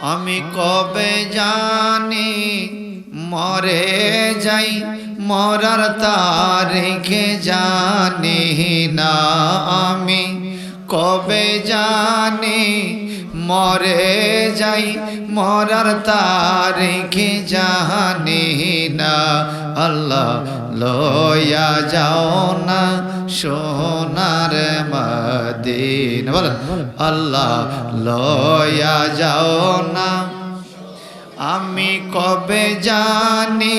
আমি কবে জানি মরে যাই, মরার তারিখে জানি না। আমি কবে জানি মরে যাই, মরার তারিখে জানি না। আল্লাহ লয়া যাও না সোনার মদিনা, বলেন আল্লাহ লয়া যাও না। আমি কবে জানি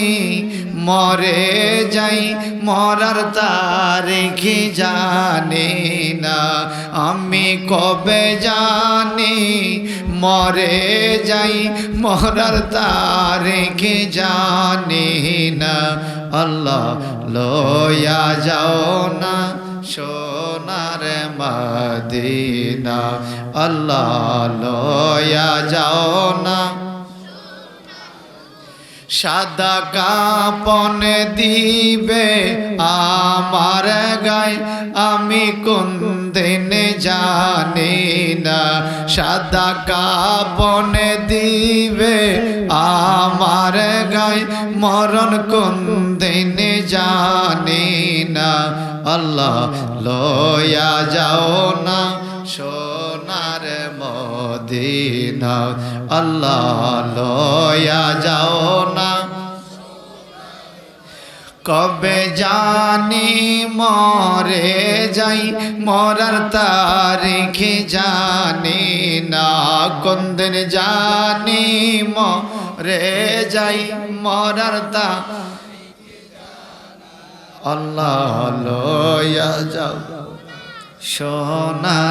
মরে যাই, মরার তারিখে জানি না। আমি কবে জানি মরে যাই, মরার তারিখে জানি না। আল্লাহ লয়া যাও না সোনার মদিনা, আল্লাহ লয়া যাও না। সাদা কাপন দিবে আমার গায়ে, আমি কোন দিন জানি না। সাদা কাপন দিবে আমার গায়ে, মরণ কোন দিন জানি না। আল্লাহ লয়া যাও না সোনার মদিনা, আল্লাহ লয়া যাও না। কবে জানি মরে যাই, মরার তারিখে জানি না। কোন দিন জানি মরে যাই, মরার তারিখে আল্লাহ লয়া যাও সোনার